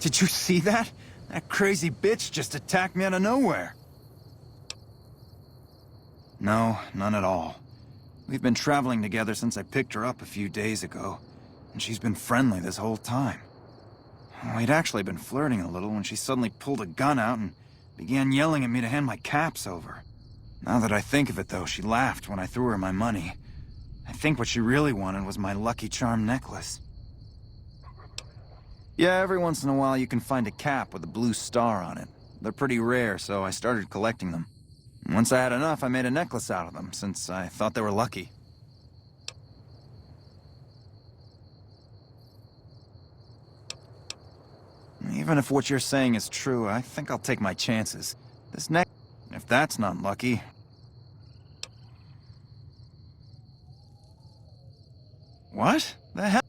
Did you see that? That crazy bitch just attacked me out of nowhere. No, none at all. We've been traveling together since I picked her up a few days ago, and she's been friendly this whole time. We'd actually been flirting a little when she suddenly pulled a gun out and began yelling at me to hand my caps over. Now that I think of it, though, she laughed when I threw her my money. I think what she really wanted was my Lucky Charm necklace. Yeah, every once in a while you can find a cap with a blue star on it. They're pretty rare, so I started collecting them. Once I had enough, I made a necklace out of them, since I thought they were lucky. Even if what you're saying is true, I think I'll take my chances. This neck... If that's not lucky... What? The hell?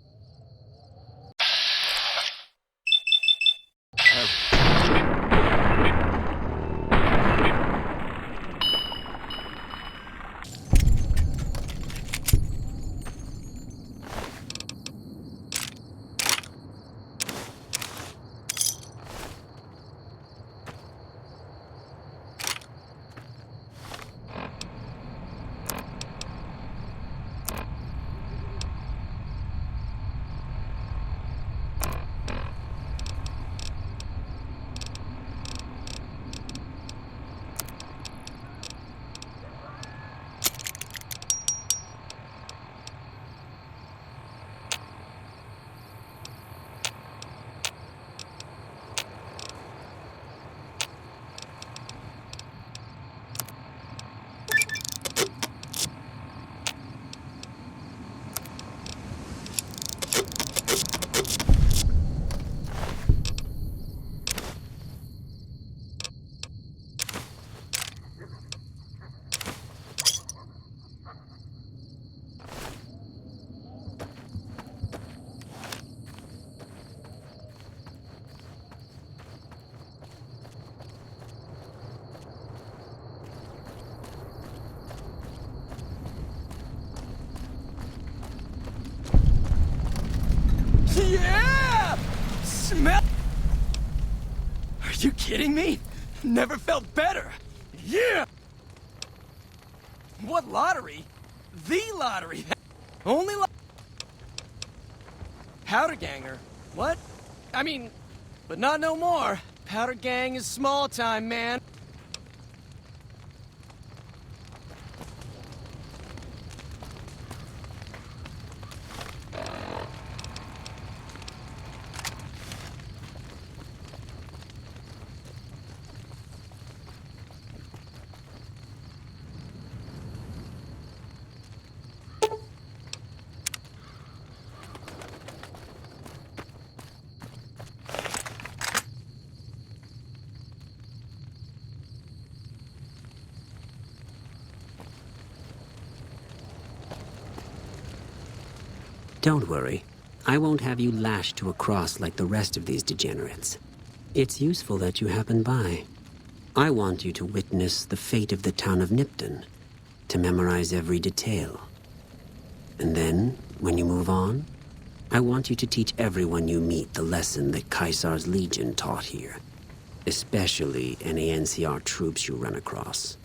Yeah! Smell... Are you kidding me? Never felt better. Yeah! What lottery? The lottery. Only Powder Ganger. What? I mean, but not no more. Powder Gang is small time, man. Don't worry. I won't have you lashed to a cross like the rest of these degenerates. It's useful that you happen by. I want you to witness the fate of the town of Nipton, to memorize every detail. And then, when you move on, I want you to teach everyone you meet the lesson that Caesar's Legion taught here, especially any NCR troops you run across.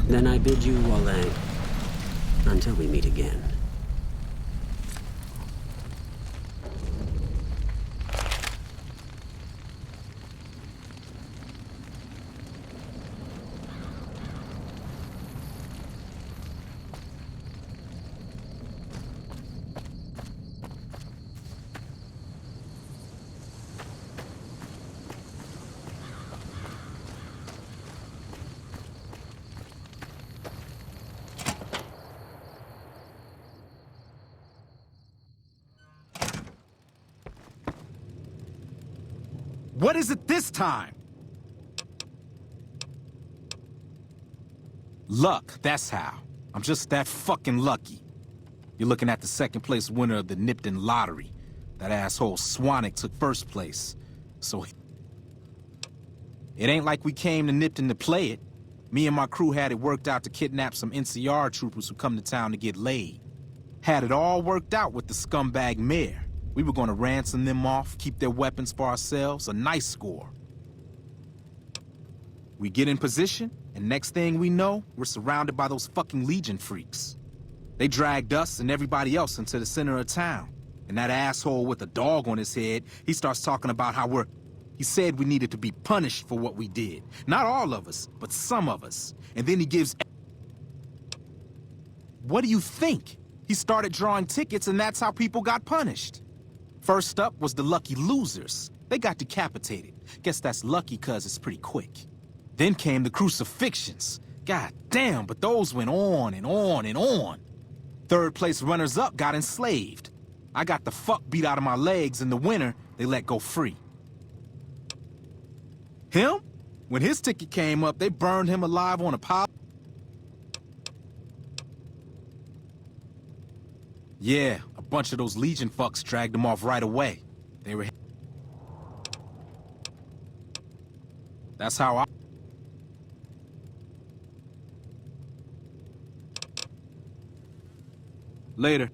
Then I bid you Wale. Until we meet again. What is it this time? Luck, that's how. I'm just that fucking lucky. You're looking at the second place winner of the Nipton lottery. That asshole Swanwick took first place. So... It ain't like we came to Nipton to play it. Me and my crew had it worked out to kidnap some NCR troopers who come to town to get laid. Had it all worked out with the scumbag mayor. We were gonna ransom them off, keep their weapons for ourselves, a nice score. We get in position, and next thing we know, we're surrounded by those fucking Legion freaks. They dragged us and everybody else into the center of town. And that asshole with a dog on his head, he starts talking about how he said we needed to be punished for what we did. Not all of us, but some of us. And then he gives... What do you think? He started drawing tickets and that's how people got punished. First up was the lucky losers. They got decapitated. Guess that's lucky cause it's pretty quick. Then came the crucifixions. God damn, but those went on and on and on. Third place runners-up got enslaved. I got the fuck beat out of my legs in the winter, they let go free. Him? When his ticket came up, they burned him alive on a pile. Yeah, a bunch of those Legion fucks dragged him off right away. They were... That's how I... Later.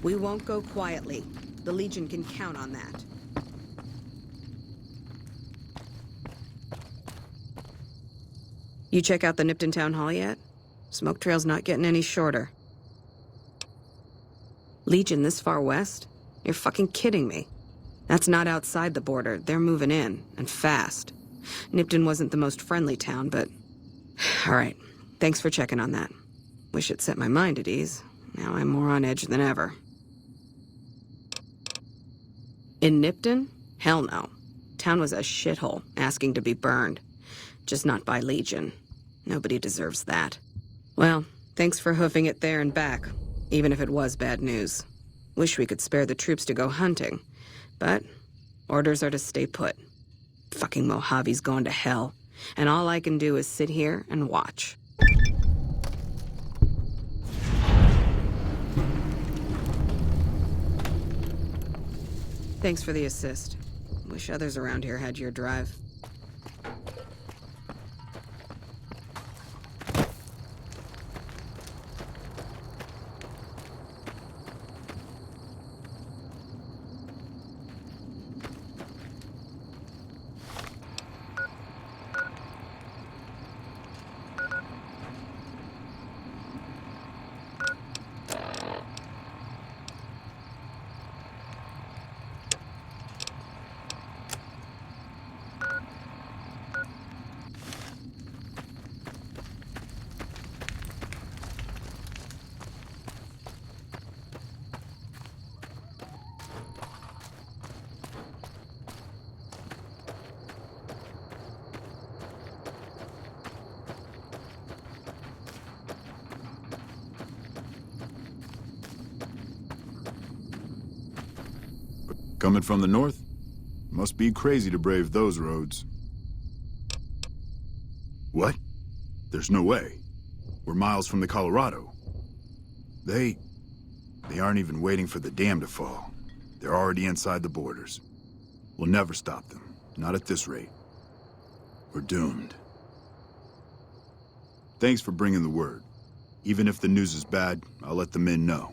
We won't go quietly. The Legion can count on that. You check out the Nipton Town Hall yet? Smoke trail's not getting any shorter. Legion this far west? You're fucking kidding me. That's not outside the border. They're moving in, and fast. Nipton wasn't the most friendly town, but... All right. Thanks for checking on that. Wish it set my mind at ease. Now I'm more on edge than ever. In Nipton? Hell no. Town was a shithole, asking to be burned. Just not by Legion. Nobody deserves that. Well, thanks for hoofing it there and back, even if it was bad news. Wish we could spare the troops to go hunting. But orders are to stay put. Fucking Mojave's going to hell, and all I can do is sit here and watch. Thanks for the assist. Wish others around here had your drive. Coming from the north? Must be crazy to brave those roads. What? There's no way. We're miles from the Colorado. They aren't even waiting for the dam to fall. They're already inside the borders. We'll never stop them. Not at this rate. We're doomed. Thanks for bringing the word. Even if the news is bad, I'll let the men know.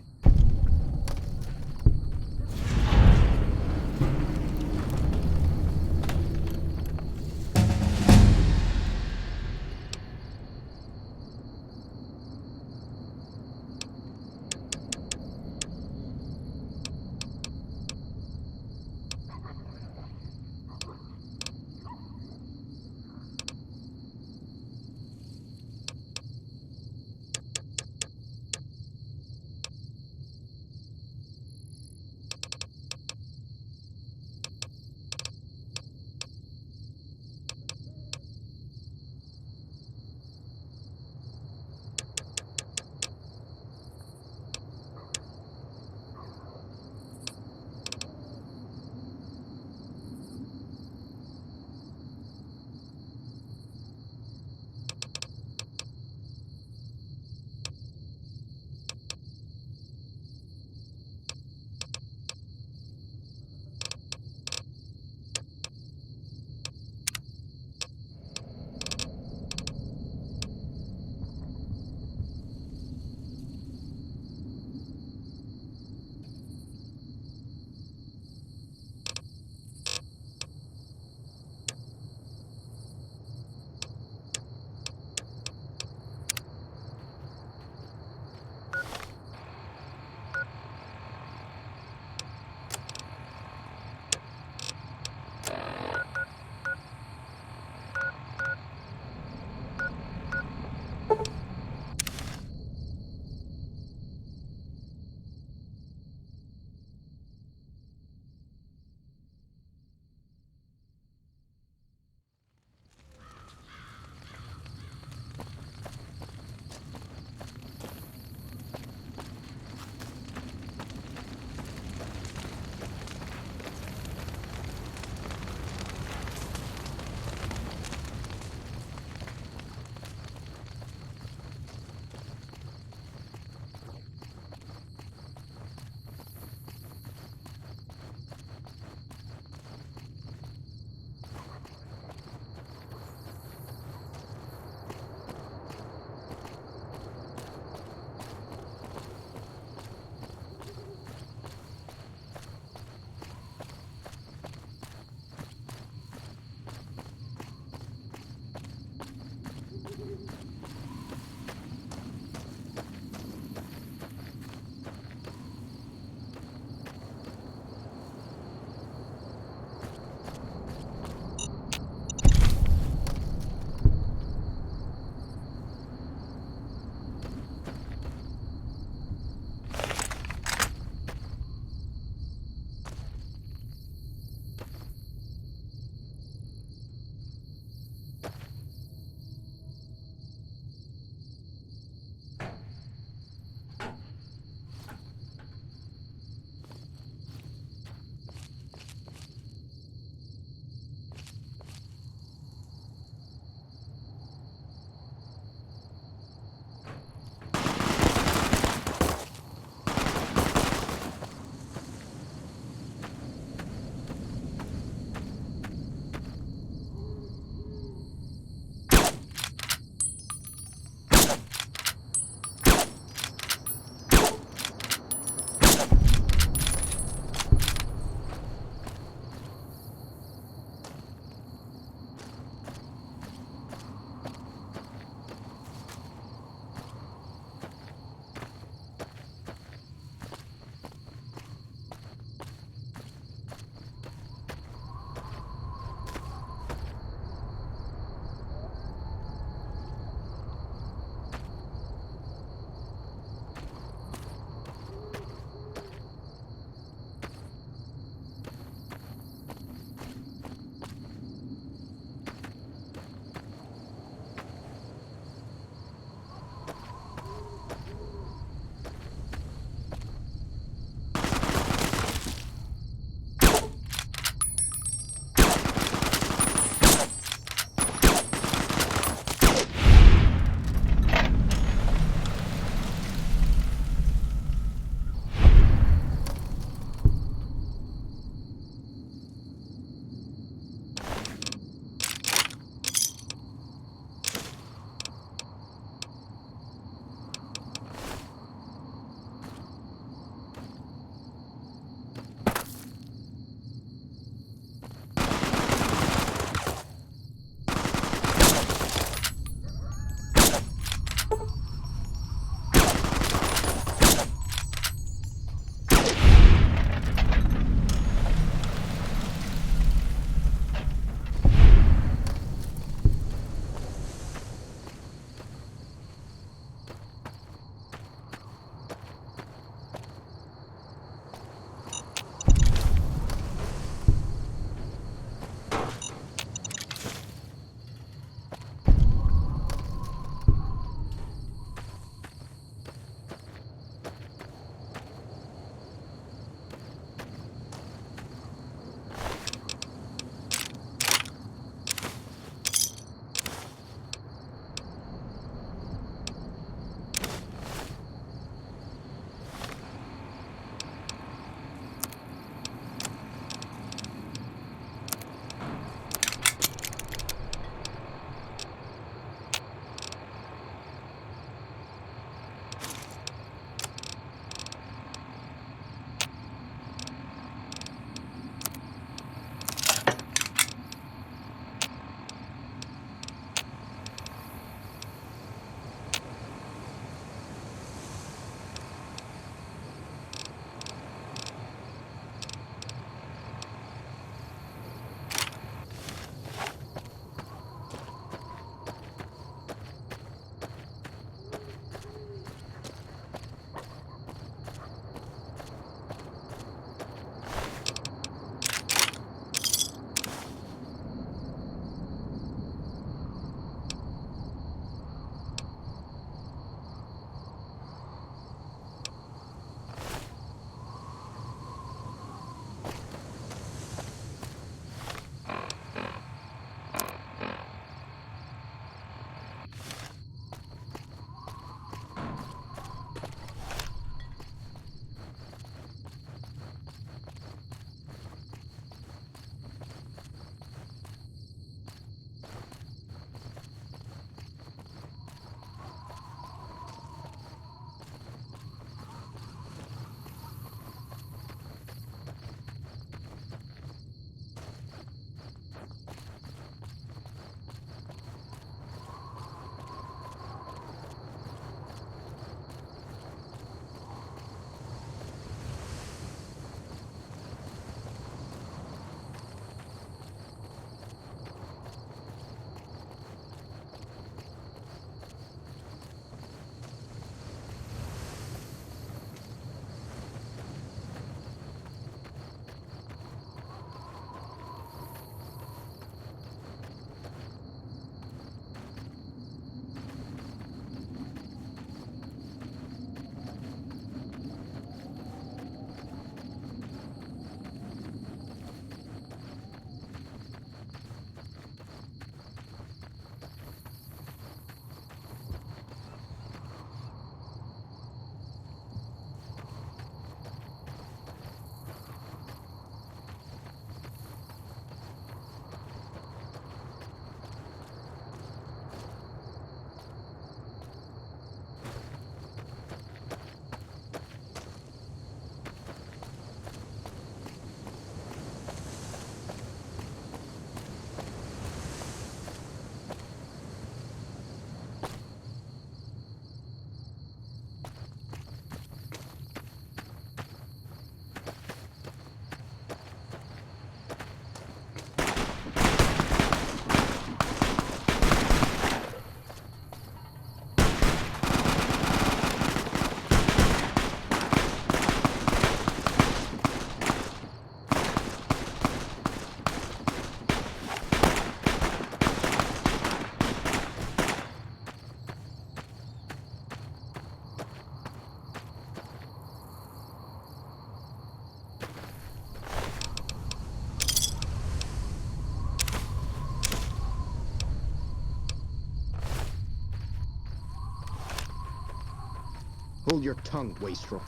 Hold your tongue, wastrel.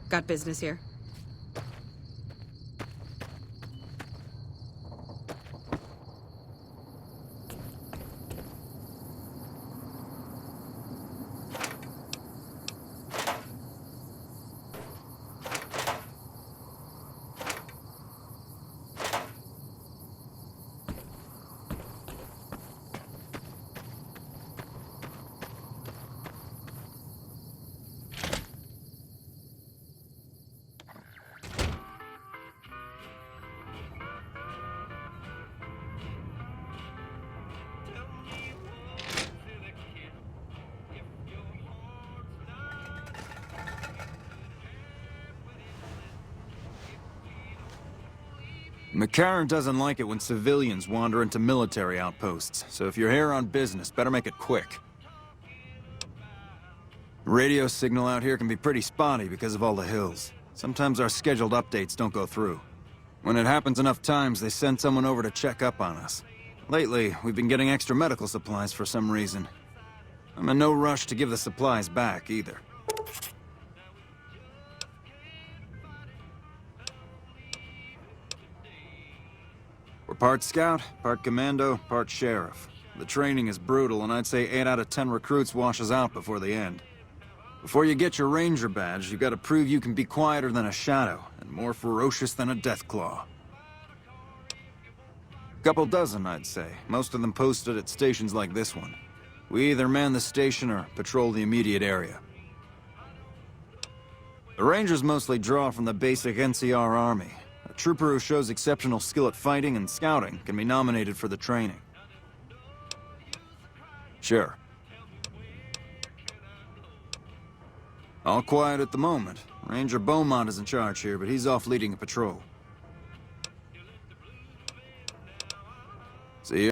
Got business here? McCarran doesn't like it when civilians wander into military outposts, so if you're here on business, better make it quick. Radio signal out here can be pretty spotty because of all the hills. Sometimes our scheduled updates don't go through. When it happens enough times, they send someone over to check up on us. Lately, we've been getting extra medical supplies for some reason. I'm in no rush to give the supplies back, either. We're part scout, part commando, part sheriff. The training is brutal, and I'd say 8 out of 10 recruits washes out before the end. Before you get your ranger badge, you've got to prove you can be quieter than a shadow, and more ferocious than a deathclaw. Couple dozen, I'd say. Most of them posted at stations like this one. We either man the station or patrol the immediate area. The rangers mostly draw from the basic NCR army. A trooper who shows exceptional skill at fighting and scouting can be nominated for the training. Sure. All quiet at the moment. Ranger Beaumont is in charge here, but he's off leading a patrol. See ya.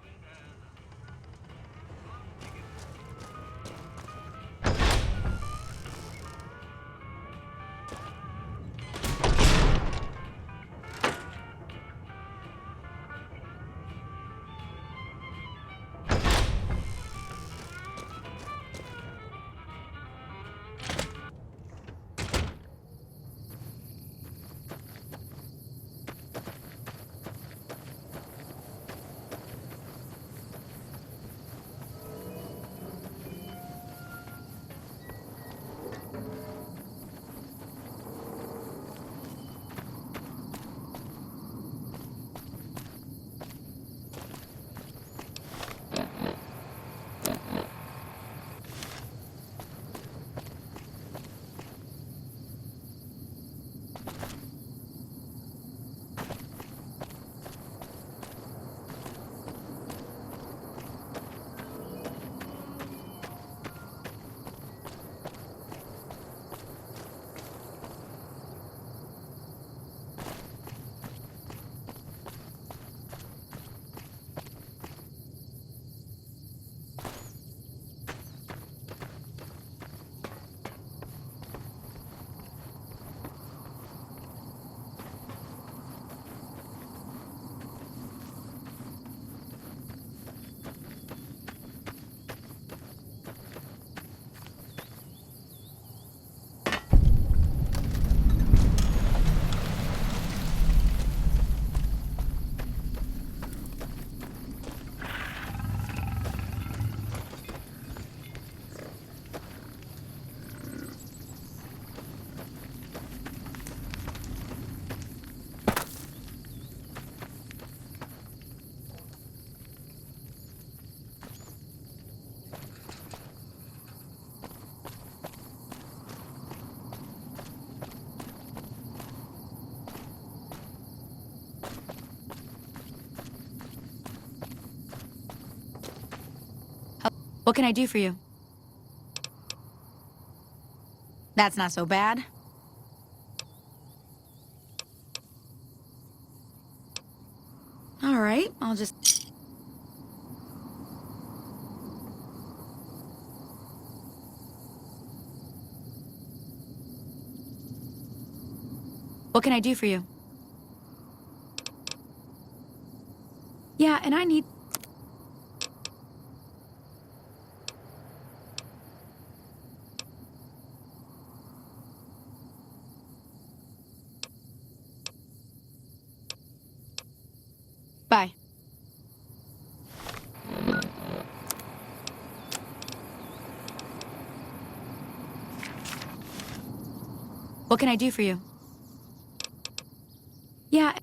What can I do for you? That's not so bad. All right, I'll just... What can I do for you? Yeah, and I need... Bye. What can I do for you? Yeah.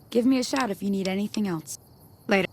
Give me a shout if you need anything else. Later.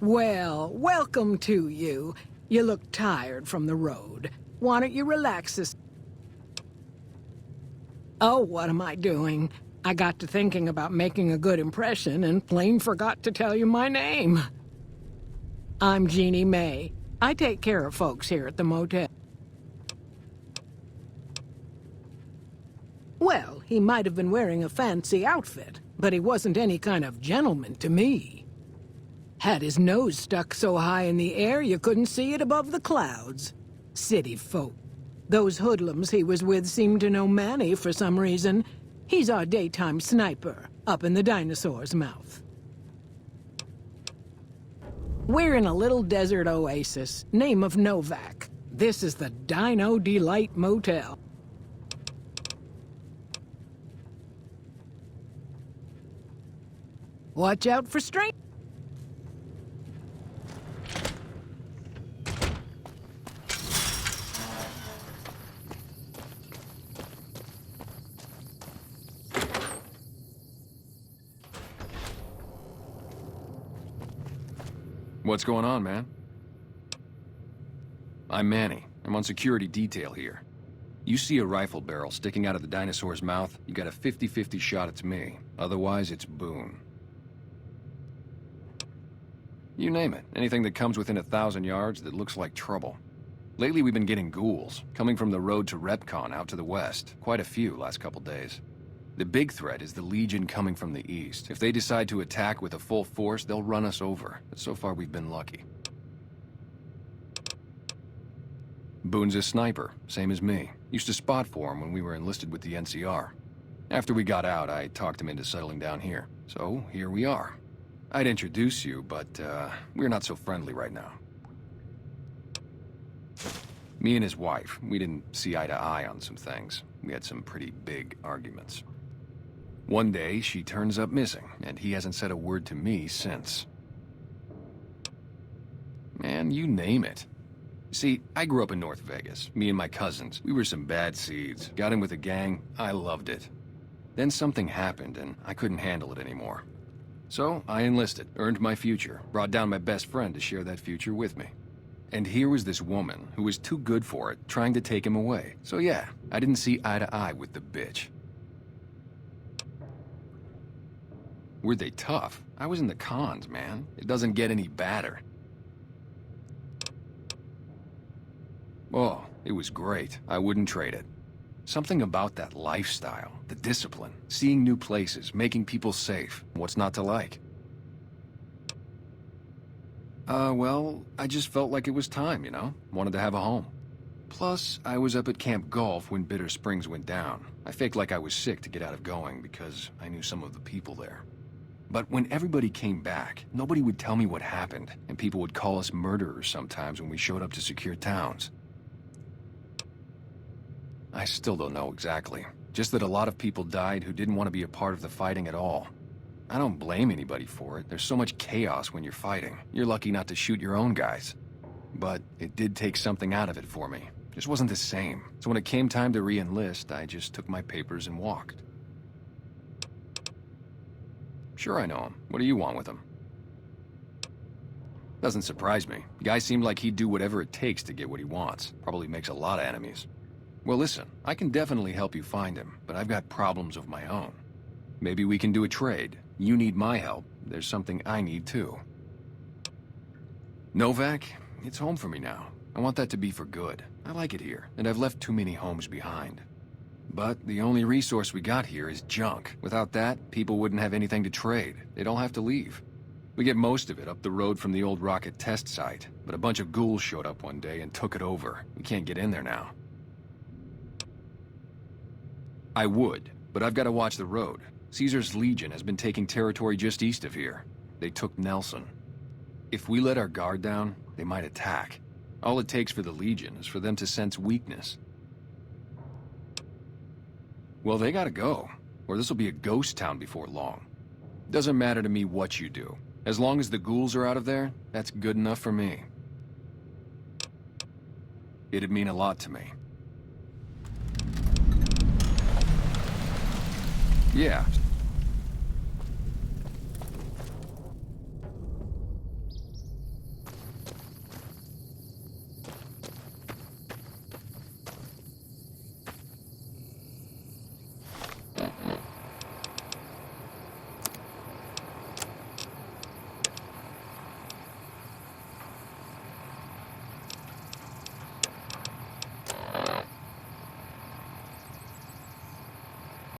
Well, welcome to you. You look tired from the road. Why don't you relax this... Oh, what am I doing? I got to thinking about making a good impression and plain forgot to tell you my name. I'm Jeannie May. I take care of folks here at the motel. Well, he might have been wearing a fancy outfit, but he wasn't any kind of gentleman to me. Had his nose stuck so high in the air you couldn't see it above the clouds. City folk. Those hoodlums he was with seemed to know Manny for some reason. He's our daytime sniper, up in the dinosaur's mouth. We're in a little desert oasis, name of Novak. This is the Dino Delight Motel. Watch out for strangers. What's going on, man? I'm Manny. I'm on security detail here. You see a rifle barrel sticking out of the dinosaur's mouth, you got a 50-50 shot it's me. Otherwise, it's Boone. You name it. Anything that comes within 1,000 yards that looks like trouble. Lately, we've been getting ghouls, coming from the road to Repcon out to the west. Quite a few last couple days. The big threat is the Legion coming from the east. If they decide to attack with a full force, they'll run us over. But so far, we've been lucky. Boone's a sniper, same as me. Used to spot for him when we were enlisted with the NCR. After we got out, I talked him into settling down here. So, here we are. I'd introduce you, but, we're not so friendly right now. Me and his wife, we didn't see eye to eye on some things. We had some pretty big arguments. One day, she turns up missing, and he hasn't said a word to me since. Man, you name it. See, I grew up in North Vegas, me and my cousins. We were some bad seeds. Got in with a gang, I loved it. Then something happened, and I couldn't handle it anymore. So, I enlisted, earned my future, brought down my best friend to share that future with me. And here was this woman who was too good for it, trying to take him away. So yeah, I didn't see eye to eye with the bitch. Were they tough? I was in the cons, man. It doesn't get any badder. Oh, it was great. I wouldn't trade it. Something about that lifestyle, the discipline, seeing new places, making people safe. What's not to like? Well, I just felt like it was time, you know? Wanted to have a home. Plus, I was up at Camp Golf when Bitter Springs went down. I faked like I was sick to get out of going because I knew some of the people there. But when everybody came back, nobody would tell me what happened, and people would call us murderers sometimes when we showed up to secure towns. I still don't know exactly. Just that a lot of people died who didn't want to be a part of the fighting at all. I don't blame anybody for it. There's so much chaos when you're fighting. You're lucky not to shoot your own guys. But it did take something out of it for me. Just wasn't the same. So when it came time to re-enlist, I just took my papers and walked. Sure, I know him. What do you want with him? Doesn't surprise me. The guy seemed like he'd do whatever it takes to get what he wants. Probably makes a lot of enemies. Well, listen, I can definitely help you find him, but I've got problems of my own. Maybe we can do a trade. You need my help. There's something I need too. Novak, it's home for me now. I want that to be for good. I like it here, and I've left too many homes behind. But the only resource we got here is junk. Without that, people wouldn't have anything to trade. They'd all have to leave. We get most of it up the road from the old rocket test site, but a bunch of ghouls showed up one day and took it over. We can't get in there now. I would, but I've got to watch the road. Caesar's Legion has been taking territory just east of here. They took Nelson. If we let our guard down, they might attack. All it takes for the Legion is for them to sense weakness. Well, they gotta go, or this'll be a ghost town before long. Doesn't matter to me what you do. As long as the ghouls are out of there, that's good enough for me. It'd mean a lot to me. Yeah,